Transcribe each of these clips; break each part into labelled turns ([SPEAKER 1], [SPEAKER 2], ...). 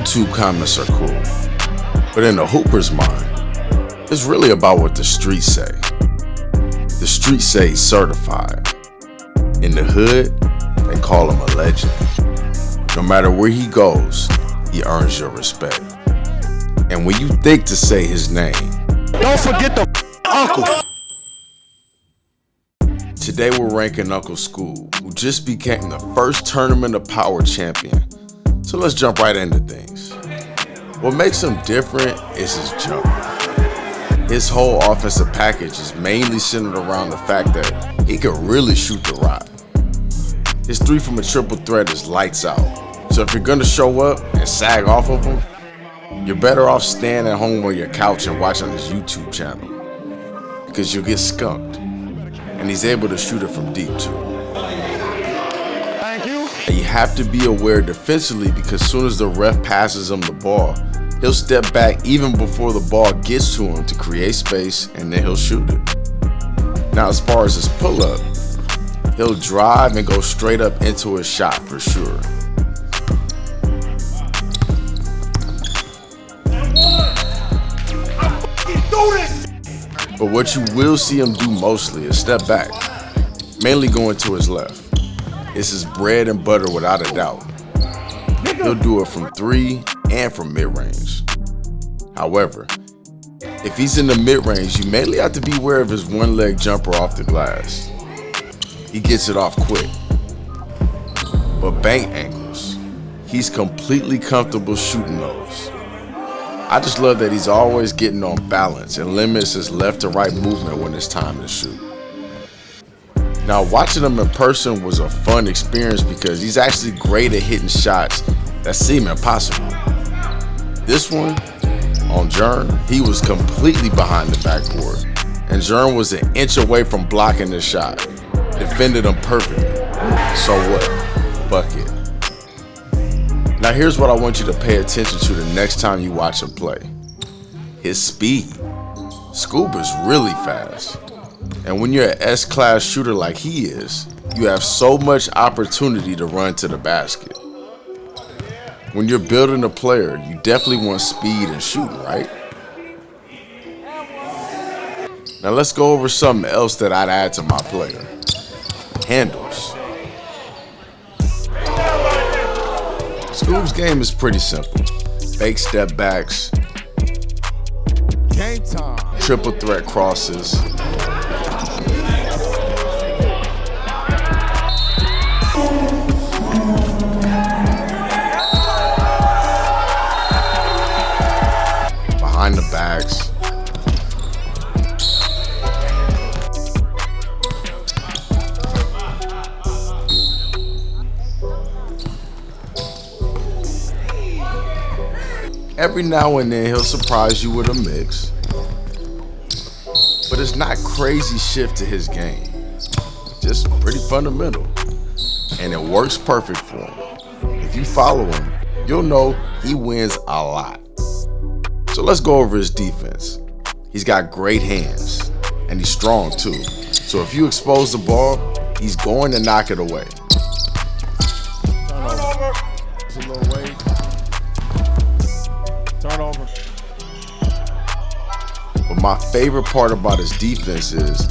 [SPEAKER 1] YouTube comments are cool, but in the hooper's mind, it's really about what the streets say. The streets say he's certified. In the hood, they call him a legend. No matter where he goes, he earns your respect. And when you think to say his name,
[SPEAKER 2] don't forget the uncle.
[SPEAKER 1] Today we're ranking Uncle Skoob, who just became the first Tournament of Power champion. So let's jump right into things. What makes him different is his jump. His whole offensive package is mainly centered around the fact that he can really shoot the rock. His 3 from a triple threat is lights out. So if you're gonna show up and sag off of him, you're better off staying at home on your couch and watching his YouTube channel, because you'll get skunked. And he's able to shoot it from deep too.
[SPEAKER 2] Thank you.
[SPEAKER 1] And you have to be aware defensively, because as soon as the ref passes him the ball, he'll step back even before the ball gets to him to create space, and then he'll shoot it. Now as far as his pull-up, he'll drive and go straight up into his shot for sure. But what you will see him do mostly is step back, mainly going to his left. It's his bread and butter without a doubt. He'll do it from 3 and from mid-range. However, if he's in the mid-range, you mainly have to be aware of his one-leg jumper off the glass. He gets it off quick. But bank angles, he's completely comfortable shooting those. I just love that he's always getting on balance and limits his left to right movement when it's time to shoot. Now watching him in person was a fun experience because he's actually great at hitting shots that seem impossible. This one, on Jern, he was completely behind the backboard, and Jern was an inch away from blocking the shot. Defended him perfectly. So what? Bucket. Now here's what I want you to pay attention to the next time you watch him play. His speed. Skoob is really fast. And when you're an S-class shooter like he is, you have so much opportunity to run to the basket. When you're building a player, you definitely want speed and shooting, right? Now let's go over something else that I'd add to my player. Handles. Skoob's game is pretty simple. Fake step backs,
[SPEAKER 2] Game time.
[SPEAKER 1] triple threat crosses, behind the backs, every now and then he'll surprise you with a mix, but it's not crazy shift to his game, just pretty fundamental, and it works perfect for him. If you follow him, you'll know he wins a lot. So let's go over his defense. He's got great hands, and he's strong too. So if you expose the ball, he's going to knock it away.
[SPEAKER 2] Turnover. It's a little wait. Turnover.
[SPEAKER 1] But my favorite part about his defense is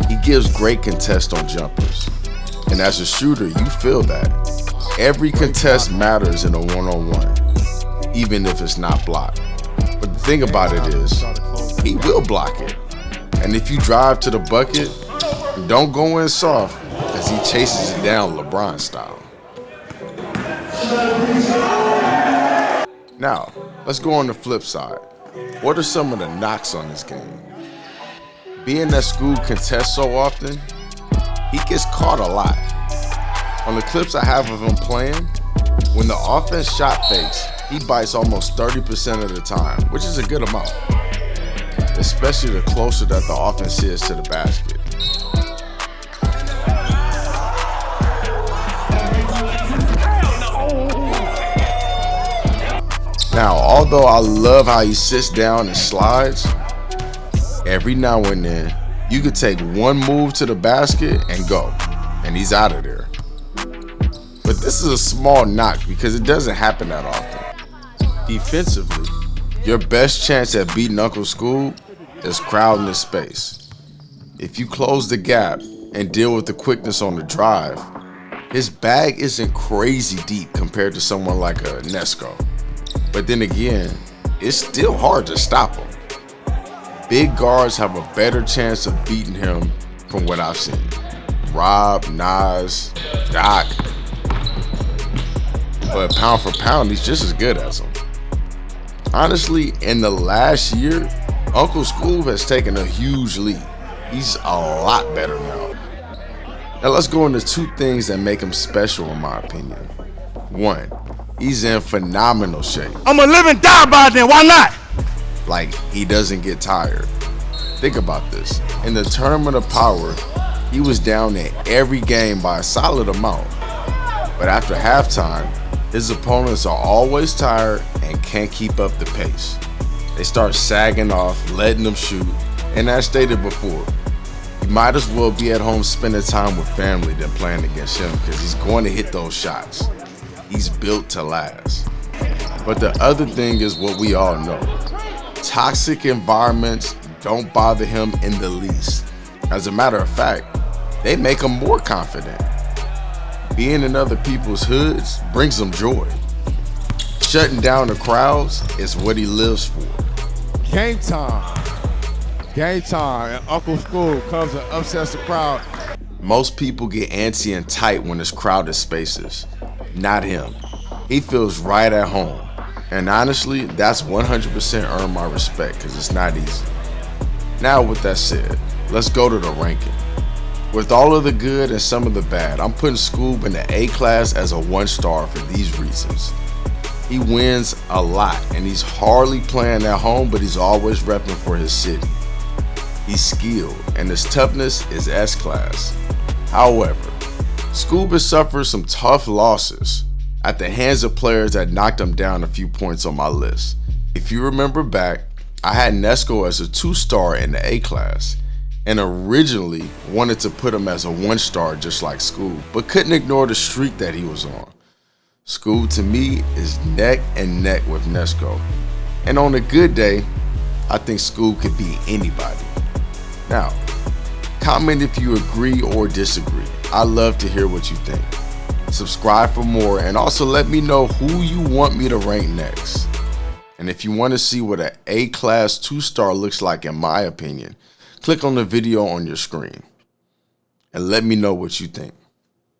[SPEAKER 1] he gives great contest on jumpers. And as a shooter, you feel that. Every contest matters in a one-on-one, even if it's not blocked. But the thing about it is, he will block it. And if you drive to the bucket, don't go in soft, because he chases it down LeBron style. Now, let's go on the flip side. What are some of the knocks on this game? Being that Skoob contests so often, he gets caught a lot. On the clips I have of him playing, when the offense shot fakes, he bites almost 30% of the time, which is a good amount, especially the closer that the offense is to the basket. Now, although I love how he sits down and slides, every now and then, you could take one move to the basket and go, and he's out of there. But this is a small knock because it doesn't happen that often. Defensively, your best chance at beating Uncle Skoob is crowding his space. If you close the gap and deal with the quickness on the drive, his bag isn't crazy deep compared to someone like a Nesco. But then again, it's still hard to stop him. Big guards have a better chance of beating him from what I've seen. Rob, Nas, Doc. But pound for pound, he's just as good as him. Honestly, in the last year, Uncle Skoob has taken a huge leap. He's a lot better now. Now let's go into two things that make him special in my opinion. One, he's in phenomenal shape.
[SPEAKER 2] I'ma live and die by then, why not?
[SPEAKER 1] Like, he doesn't get tired. Think about this. In the Tournament of Power, he was down in every game by a solid amount. But after halftime, his opponents are always tired and can't keep up the pace. They start sagging off, letting him shoot, and as stated before, you might as well be at home spending time with family than playing against him because he's going to hit those shots. He's built to last. But the other thing is what we all know. Toxic environments don't bother him in the least. As a matter of fact, they make him more confident. Being in other people's hoods brings him joy. Shutting down the crowds is what he lives for.
[SPEAKER 2] Game time. Game time. And Uncle Skoob comes and upsets the crowd.
[SPEAKER 1] Most people get antsy and tight when it's crowded spaces. Not him. He feels right at home. And honestly, that's 100% earned my respect because it's not easy. Now with that said, let's go to the ranking. With all of the good and some of the bad, I'm putting Skoob in the A class as a 1-star for these reasons. He wins a lot and he's hardly playing at home, but he's always repping for his city. He's skilled and his toughness is S class. However, Skoob has suffered some tough losses at the hands of players that knocked him down a few points on my list. If you remember back, I had Nesco as a 2-star in the A class and originally wanted to put him as a 1-star just like Skoob, but couldn't ignore the streak that he was on. Skoob to me is neck and neck with Nesco, and on a good day, I think Skoob could beat anybody. Now, comment if you agree or disagree. I love to hear what you think. Subscribe for more and also let me know who you want me to rank next. And if you want to see what an A-class 2-star looks like in my opinion, click on the video on your screen and let me know what you think.